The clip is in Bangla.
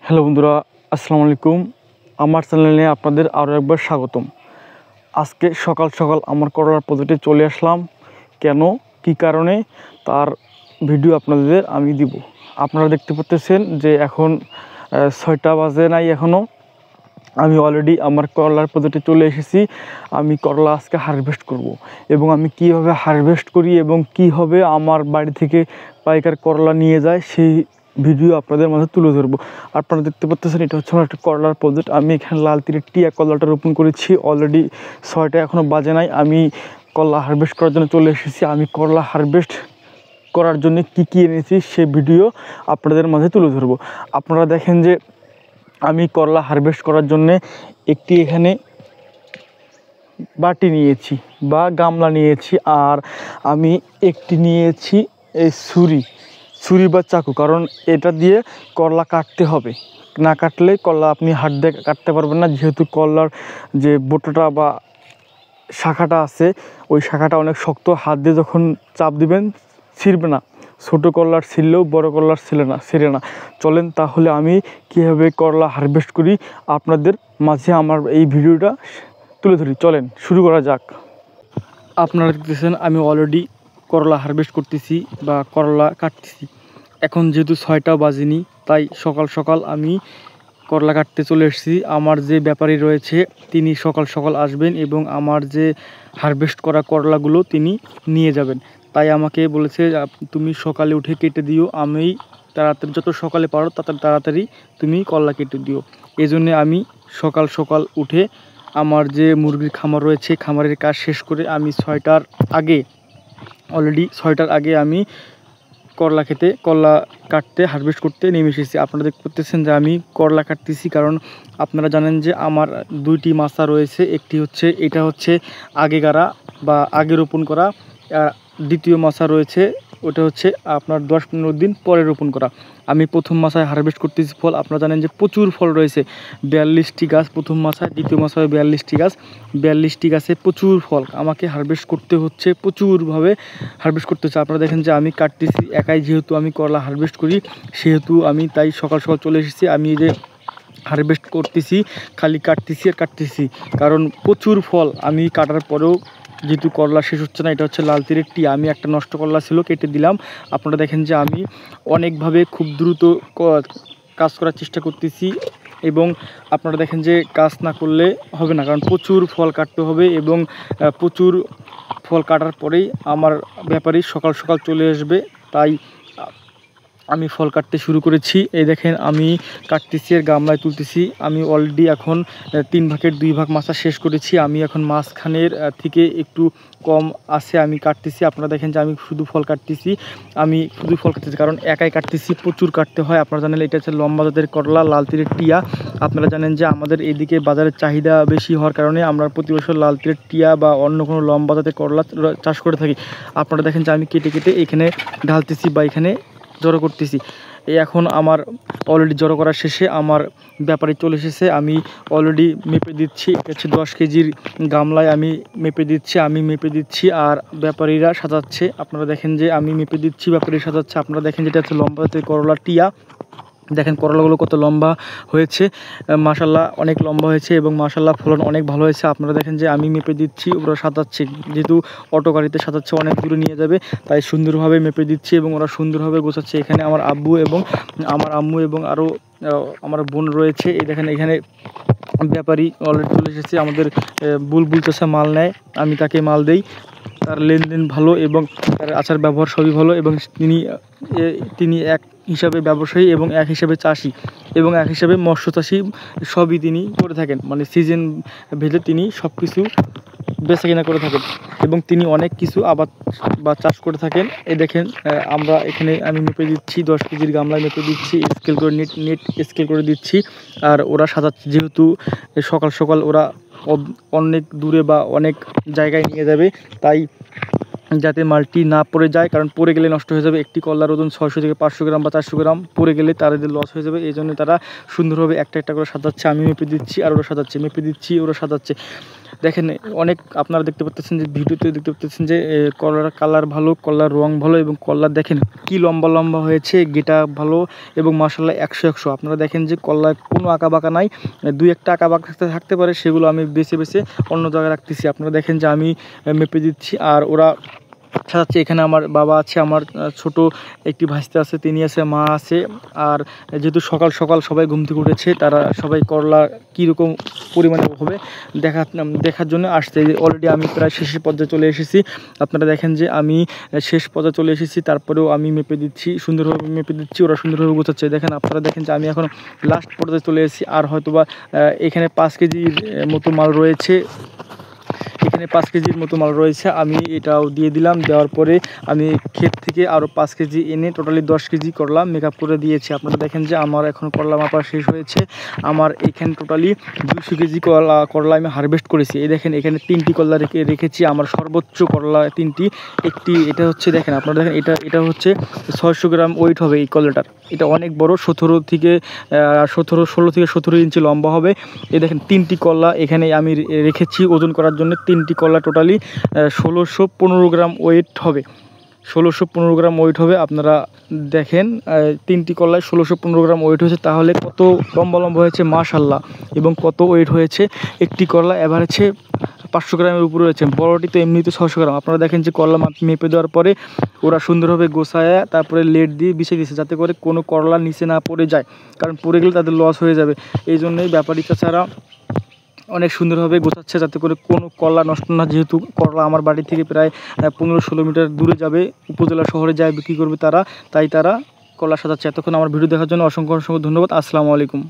হ্যালো বন্ধুরা, আসসালামু আলাইকুম। আমার চ্যানেলে আপনাদের আরও একবার স্বাগতম। আজকে সকাল সকাল আমার করলার প্রজেক্টে চলে আসলাম। কেন, কি কারণে, তার ভিডিও আপনাদের আমি দিব। আপনারা দেখতে পাচ্ছেন যে এখন 6টা বাজে নাই এখনও। আমি অলরেডি আমার করলার প্রজেক্টে চলে এসেছি। আমি করলা আজকে হারভেস্ট করব এবং আমি কীভাবে হারভেস্ট করি এবং কীভাবে আমার বাড়ি থেকে পাইকার করলা নিয়ে যায় সেই ভিডিও আপনাদের মাঝে তুলে ধরবো। আপনারা দেখতে পাচ্ছেন এটা হচ্ছে আমার একটা করলার প্রজেক্ট। আমি এখানে লাল তীরের টিয়া করলাটা রোপণ করেছি। অলরেডি 6টা এখনও বাজে নাই। আমি করলা হারভেস্ট করার জন্য চলে এসেছি। আমি করলা হারভেস্ট করার জন্য কী এনেছি সে ভিডিও আপনাদের মাঝে তুলে ধরবো। আপনারা দেখেন যে আমি করলা হারভেস্ট করার জন্যে একটি এখানে বাটি নিয়েছি বা গামলা নিয়েছি, আর আমি একটি নিয়েছি এই ছুরি বা চাকু, কারণ এটা দিয়ে করলা কাটতে হবে। না কাটলে করলা আপনি হাত দিয়ে কাটতে পারবেন না, যেহেতু করলার যে বোটাটা বা শাখাটা আছে ওই শাখাটা অনেক শক্ত। হাত দিয়ে যখন চাপ দিবেন ছিঁড়বে না। ছোটো করলার ছিঁড়লেও বড় করলার ছিঁড়ে না। চলেন তাহলে আমি কীভাবে করলা হারভেস্ট করি আপনাদের মাঝে আমার এই ভিডিওটা তুলে ধরি। চলেন শুরু করা যাক। আপনারা দেখতেছেন আমি অলরেডি করলা হারভেস্ট করতেছি বা করলা কাটতেছি। এখন যেহেতু 6টা বাজেনি, তাই সকাল সকাল আমি করলা কাটতে চলে এসেছি। আমার যে ব্যাপারী রয়েছে তিনি সকাল সকাল আসবেন এবং আমার যে হারভেস্ট করা করলাগুলো তিনি নিয়ে যাবেন। তাই আমাকে বলেছে তুমি সকালে উঠে কেটে দিও, আমি তাড়াতাড়ি যত সকালে পারো তত তাড়াতাড়ি তুমি করলা কেটে দিও। এই জন্যে আমি সকাল সকাল উঠে আমার যে মুরগির খামার রয়েছে খামারের কাজ শেষ করে আমি 6টার আগে আমি করলা কাটতে হারভেস্ট করতে নেমে এসেছি। আপনারা দেখতে পাচ্ছেন যে আমি করলা কাটতেছি, কারণ আপনারা জানেন যে আমার 2টি মাচা রয়েছে। একটি হচ্ছে এটা হচ্ছে আগে গাড়া বা আগে রোপণ করা, দ্বিতীয় মাচা রয়েছে ওটা হচ্ছে আপনার 10-15 দিন পরে রোপণ করা। আমি প্রথম মাচায় হারভেস্ট করতেছি ফল। আপনারা জানেন যে প্রচুর ফল রয়েছে, 42টি গাছ প্রথম মাচায়, দ্বিতীয় মাচায় 42টি গাছ, 42টি গাছে প্রচুর ফল। আমাকে হারভেস্ট করতে হচ্ছে, প্রচুরভাবে হারভেস্ট করতে হচ্ছে। আপনারা দেখেন যে আমি কাটতেছি একাই, যেহেতু আমি করলা হারভেস্ট করি সেহেতু আমি তাই সকাল সকাল চলে এসেছি। আমি যে হারভেস্ট করতেছি খালি কাটতেছি, কারণ প্রচুর ফল। আমি কাটার পরেও যেহেতু করলা শেষ হচ্ছে না, এটা হচ্ছে লাল তীরের টিয়া। আমি একটা নষ্ট করলা ছিল কেটে দিলাম। আপনারা দেখেন যে আমি অনেকভাবে খুব দ্রুত কাজ করার চেষ্টা করতেছি এবং আপনারা দেখেন যে কাজ না করলে হবে না, কারণ প্রচুর ফল কাটতে হবে এবং প্রচুর ফল কাটার পরেই আমার ব্যাপারী সকাল সকাল চলে আসবে। তাই আমি ফল কাটতে শুরু করেছি। এই দেখেন আমি কাটতেছি আর গামলায় তুলতেছি। আমি অলরেডি এখন 3 ভাগের 2 ভাগ মাছা শেষ করেছি। আমি এখন মাঝখানের থেকে একটু কম আছে আমি কাটতেছি। আপনারা দেখেন যে আমি শুধু ফল কাটতেছি, কারণ একাই কাটতেছি, প্রচুর কাটতে হয়। আপনারা জানেন এটা হচ্ছে লম্বা জাতের করলা, লাল তীরের টিয়া। আপনারা জানেন যে আমাদের এদিকে বাজারের চাহিদা বেশি হওয়ার কারণে আমরা প্রতি বছর লাল তীরের টিয়া বা অন্য কোনো লম্বা জাতের করলা চাষ করে থাকি। আপনারা দেখেন যে আমি কেটে এখানে ঢালতেছি বা এখানে জড়ো করতেছি। এখন আমার অলরেডি জড়ো করার শেষে আমার ব্যাপারে চলে এসেছে। আমি অলরেডি মেপে দিচ্ছি, এটা হচ্ছে 10 কেজির গামলায় আমি মেপে দিচ্ছি আর ব্যাপারীরা সাজাচ্ছে। আপনারা দেখেন যে আমি মেপে দিচ্ছি, ব্যাপারী সাজাচ্ছে। আপনারা দেখেন যেটা হচ্ছে লম্বা জাতের করলা টিয়া। দেখেন করলাগুলো কত লম্বা হয়েছে, মাশাল্লাহ অনেক লম্বা হয়েছে এবং মাশাল্লাহ ফলন অনেক ভালো হয়েছে। আপনারা দেখেন যে আমি মেপে দিচ্ছি, ওরা সাজাচ্ছে, যেহেতু অটো গাড়িতে সাজাচ্ছে অনেক দূরে নিয়ে যাবে তাই সুন্দরভাবে মেপে দিচ্ছি এবং ওরা সুন্দরভাবে গোছাচ্ছে। এখানে আমার আম্মু এবং আরও আমার বোন রয়েছে। এই দেখেন এখানে ব্যাপারী অলরেডি চলে এসেছে। আমাদের বুলবুল চাষা মাল নেয়, আমি তাকে মাল দেই। তার লেনদেন ভালো এবং তার আচার ব্যবহার সবই ভালো এবং তিনি এক হিসাবে ব্যবসায়ী এবং এক হিসাবে চাষি এবং এক হিসাবে মৎস্য চাষি, সবই তিনি করে থাকেন। মানে সিজন ভেদে তিনি সব কিছু বেচা কিনা করে থাকেন এবং তিনি অনেক কিছু আবাদ বা চাষ করে থাকেন। এই দেখেন আমরা এখানে আমি মেপে দিচ্ছি, 10 কেজির গামলায় মেপে দিচ্ছি, স্কেল করে নেট স্কেল করে দিচ্ছি আর ওরা সাজাচ্ছে। যেহেতু সকাল সকাল ওরা অনেক দূরে বা অনেক জায়গায় নিয়ে যাবে, তাই যাতে মালটি না পড়ে যায়, কারণ পড়ে গেলে নষ্ট হয়ে যাবে। একটি করলার ওজন 600 থেকে 500 গ্রাম বা 400 গ্রাম, পড়ে গেলে তাদের লস হয়ে যাবে। এই জন্য তারা সুন্দরভাবে একটা করে সাজাচ্ছে। আমি মেপে দিচ্ছি আর ওরা সাজাচ্ছে, মেপে দিচ্ছি ওরা সাজাচ্ছে। দেখেন অনেক আপনারা দেখতে পাচ্ছেন যে ভিডিওতে দেখতে পাচ্ছেন যে করলার কালার ভালো, করলার রং ভালো এবং করলা দেখেন কি লম্বা লম্বা হয়েছে, গেটা ভালো এবং মাশাআল্লাহ 100 আপনারা দেখেন যে করলায় কোনো আঁকাবাঁকা নাই, দুই একটা আঁকাবাঁকা থাকতে পারে, সেগুলো আমি বেছে বেছে অন্য জায়গায় রাখতেছি। আপনারা দেখেন যে আমি মেপে দিচ্ছি আর ওরা সাজাচ্ছে। এখানে আমার বাবা আছে, আমার ছোট একটি ভাইস্তে আছে, তিনি আছে, মা আছে। আর যেহেতু সকাল সকাল সবাই ঘুম থেকে উঠেছে, তারা সবাই করলা কীরকম পরিমাণে হবে দেখার জন্য আসছে। অলরেডি আমি প্রায় শেষের পর্যায়ে চলে এসেছি। আপনারা দেখেন যে আমি শেষ পর্যায়ে চলে এসেছি, তারপরেও আমি মেপে দিচ্ছি, সুন্দরভাবে মেপে দিচ্ছি, ওরা সুন্দরভাবে গোছাচ্ছে। দেখেন আপনারা দেখেন যে আমি এখন লাস্ট পর্যায়ে চলে এসেছি। আর হয়তোবা এখানে 5 কেজির মতো মাল রয়েছে, এখানে 5 কেজির মতো মাল রয়েছে। আমি এটাও দিয়ে দিলাম, দেওয়ার পরে আমি ক্ষেত থেকে আরও 5 কেজি এনে টোটালি 10 কেজি করলা মেকআপ করে দিয়েছি। আপনারা দেখেন যে আমার এখন করলা মাপা শেষ হয়েছে। আমার এখানে টোটালি 200 কেজি করলা আমি হারভেস্ট করেছি। এই দেখেন এখানে 3টি করলা রেখেছি, আমার সর্বোচ্চ করলা 3টি। একটি এটা হচ্ছে, দেখেন আপনারা দেখেন এটা হচ্ছে 600 গ্রাম ওয়েট হবে এই করলাটার। এটা অনেক বড়, 16 থেকে 17 ইঞ্চি লম্বা হবে। এই দেখেন 3টি করলা এখানে আমি রেখেছি ওজন করার জন্য। 3টি করলা টোটালি 1615 গ্রাম ওয়েট হবে, 1615 গ্রাম ওয়েট হবে। আপনারা দেখেন 3টি করলায় 1615 গ্রাম ওয়েট হয়েছে, তাহলে কত লম্বা লম্বা হয়েছে মাশাআল্লাহ, এবং কত ওয়েট হয়েছে। একটি করলা অ্যাভারেজে 500 গ্রামের উপরে রয়েছে, বড়টি তো এমনিতে 600 গ্রাম। আপনারা দেখেন যে করলা মেপে দেওয়ার পরে ওরা সুন্দরভাবে গোছায় তারপরে লেট দিয়ে বিছিয়ে দিয়েছে, যাতে করে কোনো করলা নিচে না পড়ে যায়, কারণ পড়ে গেলে তাদের লস হয়ে যাবে। এই জন্যই ব্যাপারী চাচারা অনেক সুন্দরভাবে গোছাচ্ছে, যাতে করে কোনো করলা নষ্ট না। যেহেতু করলা আমার বাড়ি থেকে প্রায় 15-16 মিটার দূরে যাবে, উপজেলা শহরে যায় বিক্রি করবে তারা, তাই তারা করলা সাজাচ্ছে। এতক্ষণ আমার ভিডিও দেখার জন্য অসংখ্য ধন্যবাদ। আসসালামু আলাইকুম।